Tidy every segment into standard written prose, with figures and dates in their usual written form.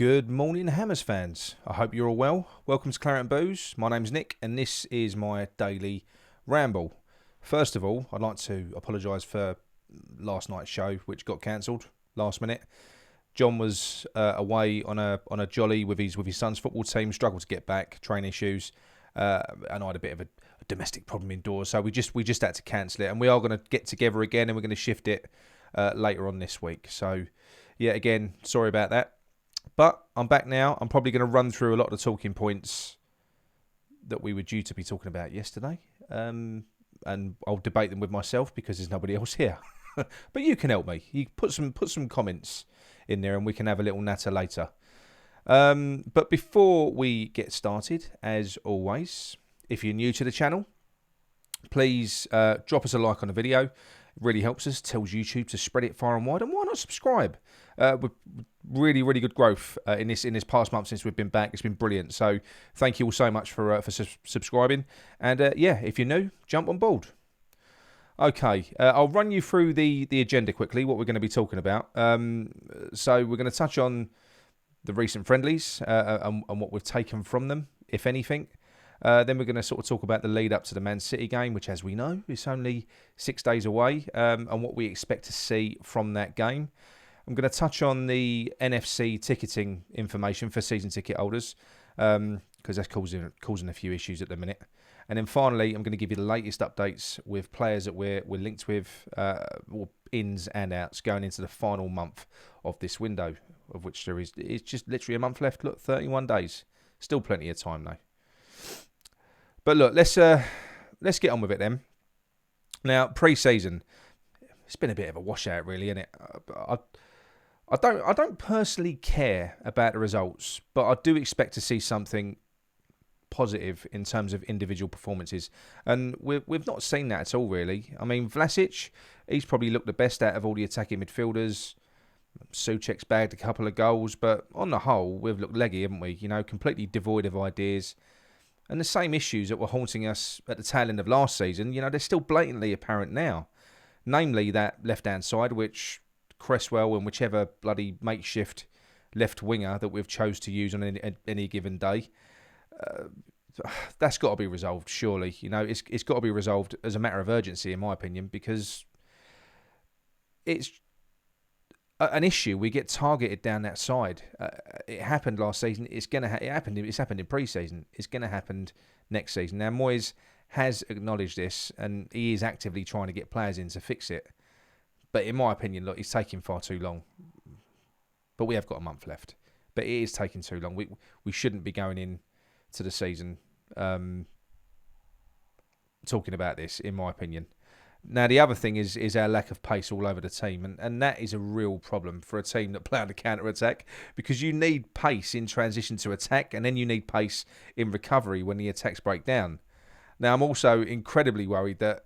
Good morning, Hammers fans. I hope you're all well. Welcome to Claret and Booze. My name's Nick, and this is my daily ramble. First of all, I'd like to apologise for last night's show, which got cancelled last minute. John was away on a jolly with his son's football team, struggled to get back, train issues, and I had a bit of a domestic problem indoors, so we just had to cancel it. And we are going to get together again, and we're going to shift it later on this week. So, yeah, again, sorry about that. But I'm back now. I'm probably going to run through a lot of the talking points that we were due to be talking about yesterday. And I'll debate them with myself because there's nobody else here. But you can help me. You put some comments in there and we can have a little natter later. But before we get started, as always, if you're new to the channel, please drop us a like on the video. It really helps us, tells YouTube to spread it far and wide. And why not subscribe? With really good growth in this past month since we've been back. It's been brilliant. So thank you all so much for subscribing. And yeah, if you're new, jump on board. Okay, I'll run you through the agenda quickly, what we're going to be talking about. So we're going to touch on the recent friendlies and what we've taken from them, if anything. Then we're going to sort of talk about the lead up to the Man City game, which, as we know, is only 6 days away, and what we expect to see from that game. I'm going to touch on the NFC ticketing information for season ticket holders, because that's causing a few issues at the minute. And then finally, I'm going to give you the latest updates with players that we're linked with, or ins and outs, going into the final month of this window, of which it's just literally a month left. Look, 31 days. Still plenty of time, though. But look, let's get on with it then. Now, pre-season, it's been a bit of a washout, really, isn't it? I don't personally care about the results, but I do expect to see something positive in terms of individual performances, and we've not seen that at all, really. I mean, Vlasic, he's probably looked the best out of all the attacking midfielders. Souček's bagged a couple of goals, but on the whole, we've looked leggy, haven't we? You know, completely devoid of ideas. And the same issues that were haunting us at the tail end of last season, you know, they're still blatantly apparent now. Namely, that left-hand side, which Cresswell and whichever bloody makeshift left winger that we've chose to use on any given day, that's got to be resolved, surely. You know, it's got to be resolved as a matter of urgency, in my opinion, because it's an issue. We get targeted down that side. It happened last season. It's happened in pre-season. It's going to happen next season. Now, Moyes has acknowledged this, and he is actively trying to get players in to fix it. But in my opinion, look, it's taking far too long. But we have got a month left. But it is taking too long. We shouldn't be going in to the season talking about this, in my opinion. Now, the other thing is our lack of pace all over the team, and that is a real problem for a team that play on the counter-attack, because you need pace in transition to attack, and then you need pace in recovery when the attacks break down. Now, I'm also incredibly worried that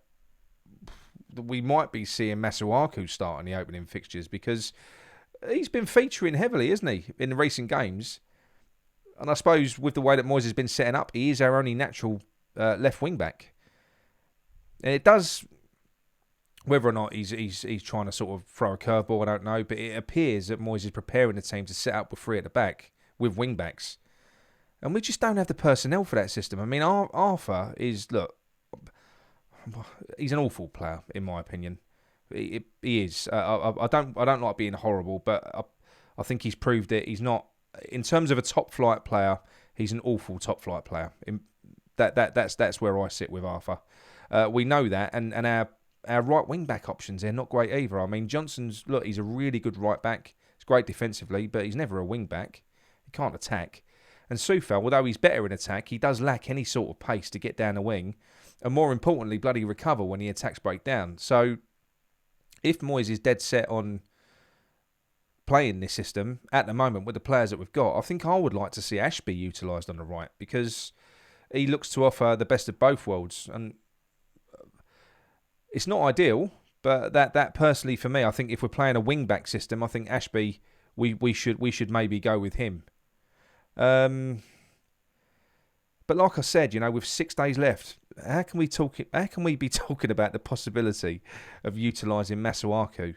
we might be seeing Masuaku start in the opening fixtures, because he's been featuring heavily, isn't he, in the recent games? And I suppose with the way that Moyes has been setting up, he is our only natural left wing-back. And it does... Whether or not he's trying to sort of throw a curveball, I don't know. But it appears that Moyes is preparing the team to set up with three at the back, with wing-backs. And we just don't have the personnel for that system. I mean, Arthur is, look, he's an awful player, in my opinion. He is. I don't like being horrible, but I think he's proved it. He's not, in terms of a top-flight player, he's an awful top-flight player. That's where I sit with Arthur. We know that, and our right wing-back options, they're not great either. I mean, Johnson's, look, he's a really good right-back. He's great defensively, but he's never a wing-back. He can't attack. And Soufal, although he's better in attack, he does lack any sort of pace to get down the wing. And more importantly, bloody recover when the attacks break down. So, if Moyes is dead set on playing this system, at the moment, with the players that we've got, I think I would like to see Ashby utilised on the right, because he looks to offer the best of both worlds. And it's not ideal, but that personally for me, I think if we're playing a wing-back system, I think Ashby, we should maybe go with him. But like I said, you know, with 6 days left, how can we be talking about the possibility of utilising Masuaku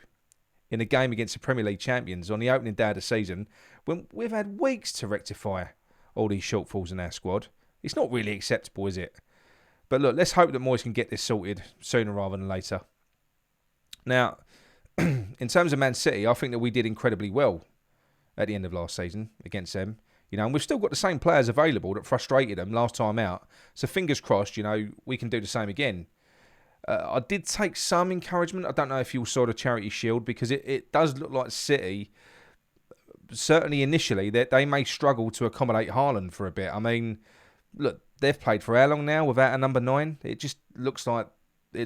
in a game against the Premier League champions on the opening day of the season when we've had weeks to rectify all these shortfalls in our squad. It's not really acceptable, is it? But look, let's hope that Moyes can get this sorted sooner rather than later. Now, in terms of Man City, I think that we did incredibly well at the end of last season against them. And we've still got the same players available that frustrated them last time out. So fingers crossed, we can do the same again. I did take some encouragement. I don't know if you saw the Charity Shield, because it does look like City, certainly initially, that they may struggle to accommodate Haaland for a bit. I mean, look, they've played for how long now without a number 9? It just looks like they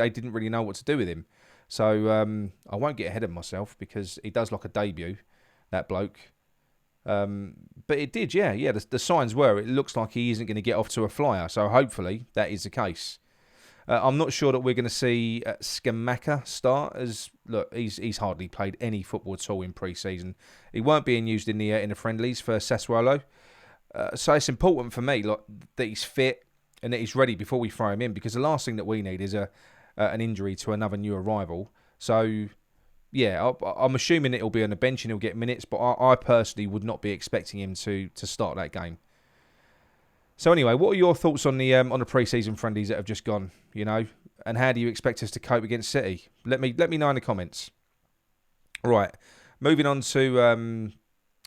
didn't really know what to do with him. So I won't get ahead of myself because he does like a debut, that bloke. But it did, yeah. The signs were it looks like he isn't going to get off to a flyer. So hopefully that is the case. I'm not sure that we're going to see Scamacca start, as look, he's hardly played any football at all in pre-season. He weren't being used in the friendlies for Sassuolo. So it's important for me that he's fit and that he's ready before we throw him in, because the last thing that we need is an injury to another new arrival. So yeah, I'm assuming it'll be on the bench and he'll get minutes, but I personally would not be expecting him to start that game. So anyway, what are your thoughts on the pre-season friendlies that have just gone? And how do you expect us to cope against City? Let me know in the comments. Right, moving on to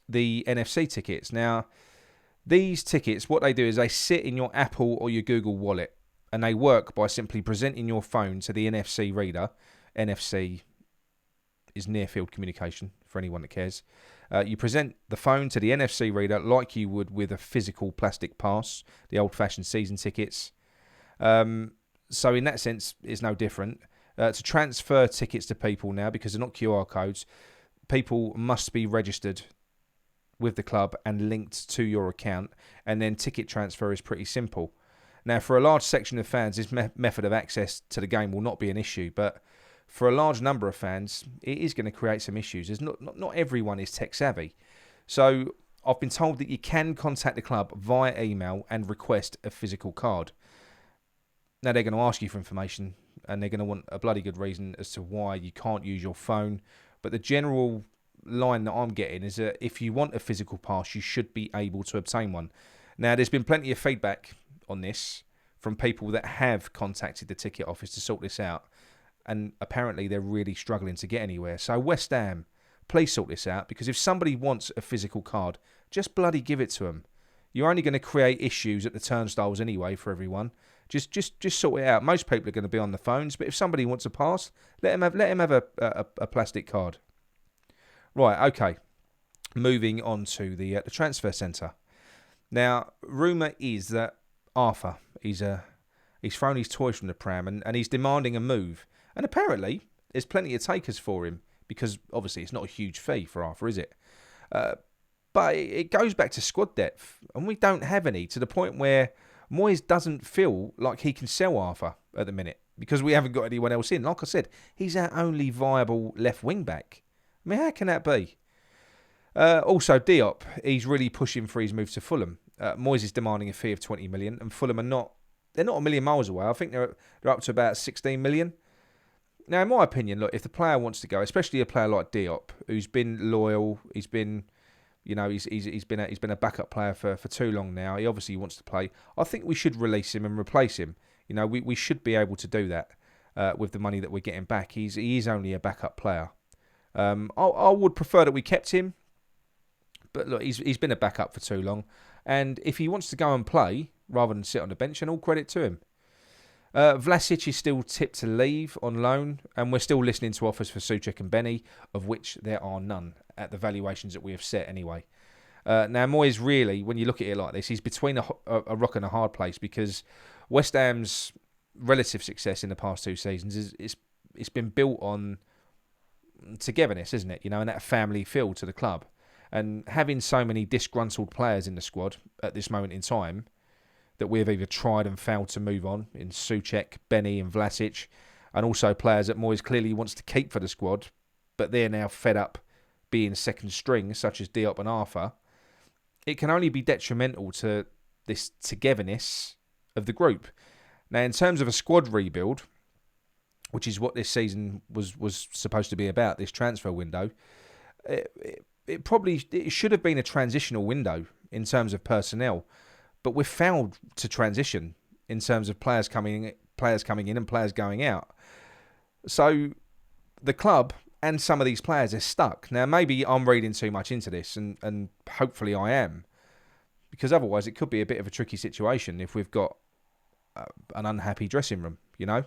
the NFC tickets. Now, these tickets, what they do is they sit in your Apple or your Google wallet, and they work by simply presenting your phone to the NFC reader. NFC is near field communication for anyone that cares. You present the phone to the NFC reader like you would with a physical plastic pass, the old-fashioned season tickets. So in that sense, it's no different. To transfer tickets to people now, because they're not QR codes, people must be registered with the club and linked to your account, and then ticket transfer is pretty simple. Now, for a large section of fans, this method of access to the game will not be an issue, but for a large number of fans, it is going to create some issues. As not everyone is tech savvy. So I've been told that you can contact the club via email and request a physical card. Now, they're going to ask you for information, and they're going to want a bloody good reason as to why you can't use your phone. But the general line that I'm getting is that if you want a physical pass, you should be able to obtain one. Now, there's been plenty of feedback on this from people that have contacted the ticket office to sort this out, and apparently they're really struggling to get anywhere. So West Ham, please sort this out, because if somebody wants a physical card, just bloody give it to them. You're only going to create issues at the turnstiles anyway for everyone. Just sort it out. Most people are going to be on the phones, but if somebody wants a pass, let him have a plastic card. Right, okay. Moving on to the transfer centre. Now, rumour is that Arthur, he's thrown his toys from the pram and he's demanding a move. And apparently, there's plenty of takers for him, because obviously it's not a huge fee for Arthur, is it? But it goes back to squad depth, and we don't have any, to the point where Moyes doesn't feel like he can sell Arthur at the minute, because we haven't got anyone else in. Like I said, he's our only viable left wing back. I mean, how can that be? Also, Diop, he's really pushing for his move to Fulham. Moyes is demanding a fee of 20 million, and Fulham they're not a million miles away. I think they're up to about 16 million. Now, in my opinion, look, if the player wants to go, especially a player like Diop, who's been loyal, he's been a backup player for too long now. He obviously wants to play. I think we should release him and replace him. We should be able to do that with the money that we're getting back. He is only a backup player. I would prefer that we kept him, but look, he's been a backup for too long. And if he wants to go and play rather than sit on the bench, and all credit to him. Vlasic is still tipped to leave on loan, and we're still listening to offers for Souček and Benny, of which there are none at the valuations that we have set anyway. Now, Moyes really, when you look at it like this, he's between a rock and a hard place, because West Ham's relative success in the past 2 seasons it's been built on togetherness, isn't it? And that family feel to the club. And having so many disgruntled players in the squad at this moment in time, that we've either tried and failed to move on in Souček, Benny and Vlasic, and also players that Moyes clearly wants to keep for the squad, but they're now fed up being second string, such as Diop and Arthur, it can only be detrimental to this togetherness of the group. Now, in terms of a squad rebuild, which is what this season was supposed to be about, this transfer window, it should have been a transitional window in terms of personnel, but we've failed to transition in terms of players coming in and players going out. So the club and some of these players are stuck. Now, maybe I'm reading too much into this, and hopefully I am, because otherwise it could be a bit of a tricky situation if we've got an unhappy dressing room, you know.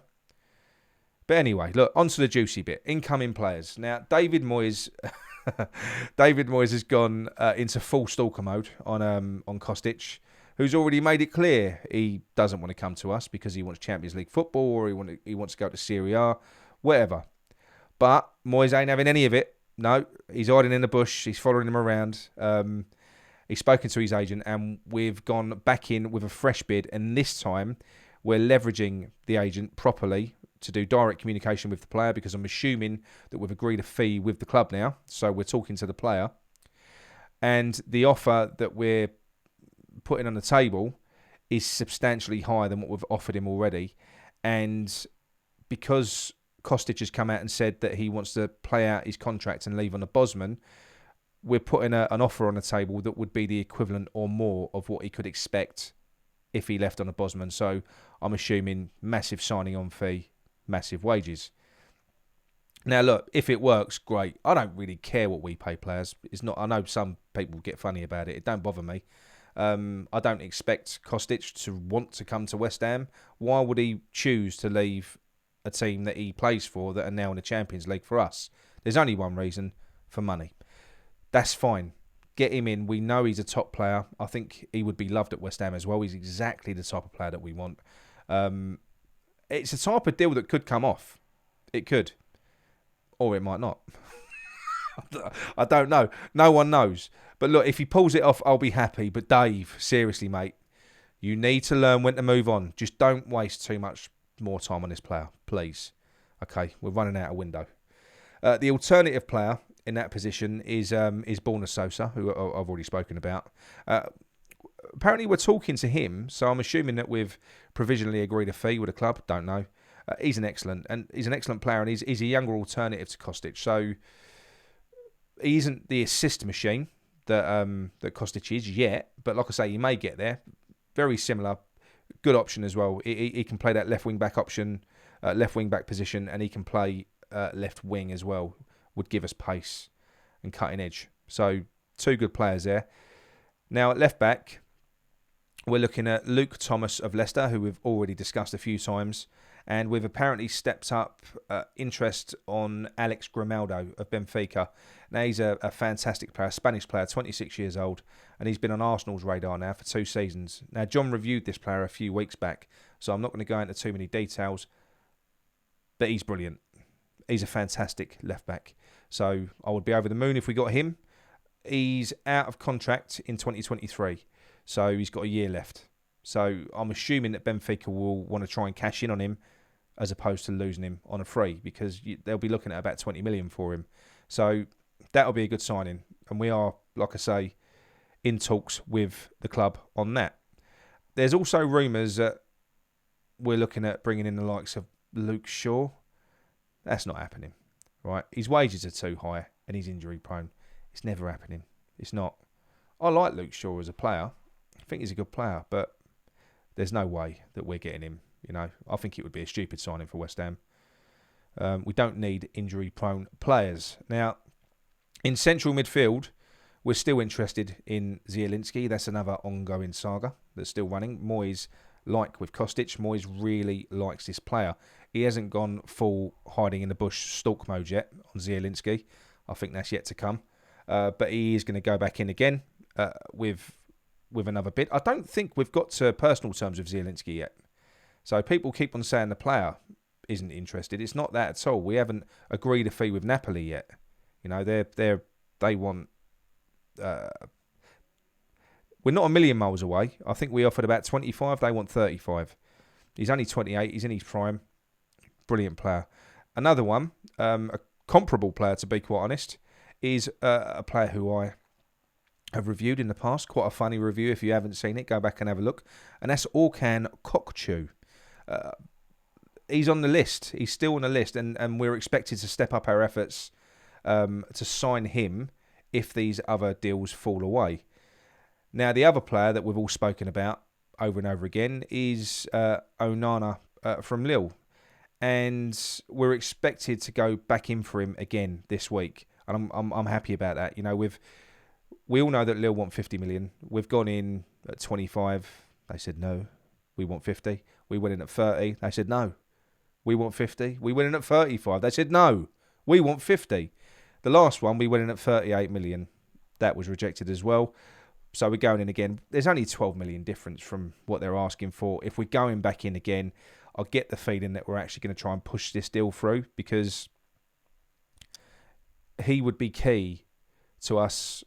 But anyway, look, on to the juicy bit. Incoming players. Now, David Moyes has gone into full stalker mode on Kostic, who's already made it clear he doesn't want to come to us because he wants Champions League football, or he wants to go to Serie A, whatever. But Moyes ain't having any of it. No, he's hiding in the bush. He's following him around. He's spoken to his agent, and we've gone back in with a fresh bid. And this time, we're leveraging the agent properly to do direct communication with the player, because I'm assuming that we've agreed a fee with the club now. So we're talking to the player. And the offer that we're putting on the table is substantially higher than what we've offered him already. And because Kostic has come out and said that he wants to play out his contract and leave on a Bosman, we're putting an offer on the table that would be the equivalent or more of what he could expect if he left on a Bosman. So I'm assuming massive signing on fee, massive wages. Now look, if it works, great. I don't really care what we pay players. It's not. I know some people get funny about it. It don't bother me. I don't expect Kostic to want to come to West Ham. Why would he choose to leave a team that he plays for that are now in the Champions League for us? There's only one reason: for money. That's fine. Get him in. We know he's a top player. I think he would be loved at West Ham as well. He's exactly the type of player that we want. It's a type of deal that could come off. It could. Or it might not. I don't know. No one knows. But look, if he pulls it off, I'll be happy. But Dave, seriously, mate, you need to learn when to move on. Just don't waste too much more time on this player, please. Okay, we're running out of window. The alternative player in that position is Borna Sosa, who I've already spoken about. Apparently, we're talking to him, so I'm assuming that we've provisionally agreed a fee with the club. Don't know. He's an excellent player, and he's a younger alternative to Kostic. So he isn't the assist machine that Kostic is yet, but like I say, he may get there. Very similar, good option as well. He can play that left wing back option, left wing back position, and he can play left wing as well. Would give us pace and cutting edge. So 2 good players there. Now at left back, we're looking at Luke Thomas of Leicester, who we've already discussed a few times. And we've apparently stepped up interest on Alex Grimaldo of Benfica. Now, he's a fantastic player, a Spanish player, 26 years old, and he's been on Arsenal's radar now for 2 seasons. Now, John reviewed this player a few weeks back, so I'm not going to go into too many details, but he's brilliant. He's a fantastic left-back. So I would be over the moon if we got him. He's out of contract in 2023, so he's got a year left. So I'm assuming that Benfica will want to try and cash in on him as opposed to losing him on a free, because they'll be looking at about 20 million for him. So that'll be a good signing. And we are, like I say, in talks with the club on that. There's also rumours that we're looking at bringing in the likes of Luke Shaw. That's not happening, right? His wages are too high and he's injury prone. It's never happening. It's not. I like Luke Shaw as a player. I think he's a good player, but there's no way that we're getting him. You know, I think it would be a stupid signing for West Ham. We don't need injury-prone players. Now, in central midfield, we're still interested in Zielinski. That's another ongoing saga that's still running. Moyes, like with Kostic, Moyes really likes this player. He hasn't gone full hiding in the bush stalk mode yet on Zielinski. I think that's yet to come. But he is going to go back in again with another bid. I don't think we've got to personal terms with Zielinski yet. So people keep on saying the player isn't interested. It's not that at all. We haven't agreed a fee with Napoli yet. You know, they want. We're not a million miles away. I think we offered about 25. They want 35. He's only 28. He's in his prime. Brilliant player. Another one, a comparable player to be quite honest, is a player who I have reviewed in the past. Quite a funny review. If you haven't seen it, go back and have a look. And that's Orkan Kokcu. he's on the list. He's still on the list, and we're expected to step up our efforts to sign him if these other deals fall away. Now, the other player that we've all spoken about over and over again is Onana from Lille. And we're expected to go back in for him again this week. And I'm happy about that. You know, we all know that Lille want 50 million. We've gone in at 25. They said no. We want 50. We went in at 30. They said no. We want 50. We went in at 35. They said no. We want 50. The last one, we went in at 38 million. That was rejected as well. So we're going in again. There's only 12 million difference from what they're asking for. If we're going back in again, I get the feeling that we're actually going to try and push this deal through, because he would be key to us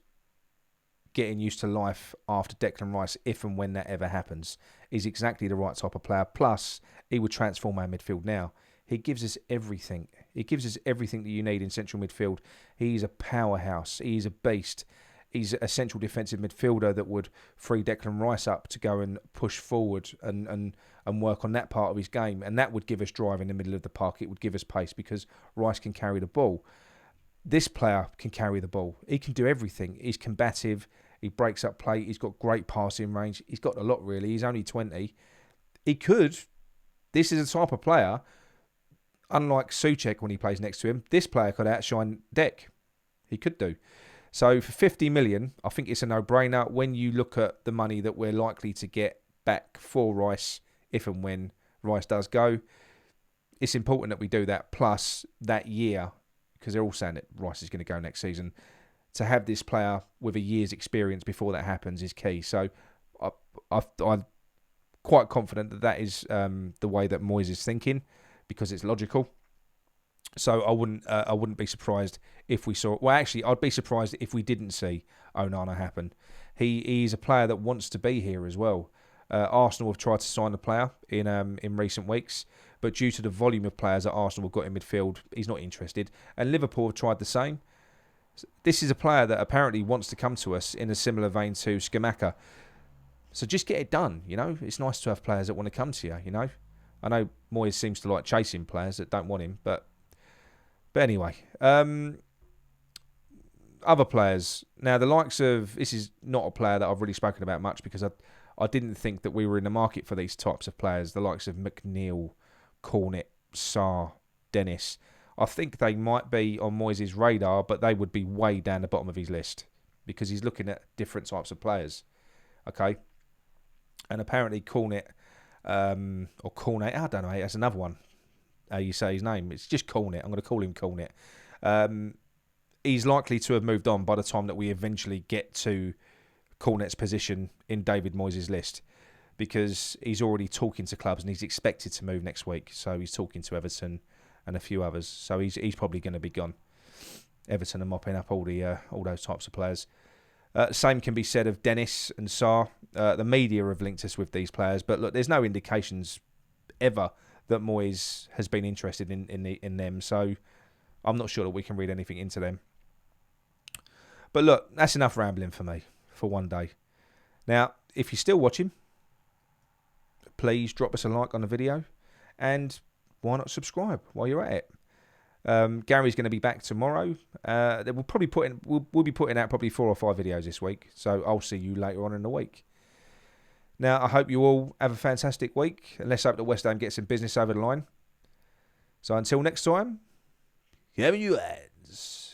getting used to life after Declan Rice, if and when that ever happens. He's exactly the right type of player. Plus, he would transform our midfield now. He gives us everything. He gives us everything that you need in central midfield. He's a powerhouse. He's a beast. He's a central defensive midfielder that would free Declan Rice up to go and push forward and work on that part of his game. And that would give us drive in the middle of the park. It would give us pace because Rice can carry the ball. This player can carry the ball. He can do everything. He's combative. He breaks up play. He's got great passing range. He's got a lot, really. He's only 20. He could. This is a type of player, unlike Souček when he plays next to him, this player could outshine Dec. He could do. So for 50 million, I think it's a no-brainer when you look at the money that we're likely to get back for Rice, if and when Rice does go. It's important that we do that. Plus, that year, because they're all saying that Rice is going to go next season, to have this player with a year's experience before that happens is key. So I'm quite confident that that is the way that Moyes is thinking, because it's logical. So I wouldn't be surprised if we saw. Well, actually, I'd be surprised if we didn't see Onana happen. He's a player that wants to be here as well. Arsenal have tried to sign the player in recent weeks, but due to the volume of players that Arsenal have got in midfield, he's not interested. And Liverpool have tried the same. This is a player that apparently wants to come to us in a similar vein to Scamacca. So just get it done. You know, it's nice to have players that want to come to you. You know, I know Moyes seems to like chasing players that don't want him, but anyway, other players. Now, the likes of... This is not a player that I've really spoken about much because I didn't think that we were in the market for these types of players. The likes of McNeil, Cornet, Sarr, Dennis. I think they might be on Moyes' radar, but they would be way down the bottom of his list because he's looking at different types of players. Okay? And apparently Cornet, or Cornet, I don't know, that's another one. How you say his name. It's just Cornet. I'm going to call him Cornet. He's likely to have moved on by the time that we eventually get to Cornet's position in David Moyes' list, because he's already talking to clubs and he's expected to move next week. So he's talking to Everton and a few others. So he's probably going to be gone. Everton are mopping up all those types of players. Same can be said of Dennis and Sarr. The media have linked us with these players, but look, there's no indications ever that Moyes has been interested in them. So I'm not sure that we can read anything into them. But look, that's enough rambling for me for one day. Now, if you're still watching, please drop us a like on the video, and why not subscribe while you're at it? Gary's going to be back tomorrow. We'll be putting out probably 4 or 5 videos this week. So I'll see you later on in the week. Now, I hope you all have a fantastic week, and let's hope that West Ham get some business over the line. So until next time, have you hands.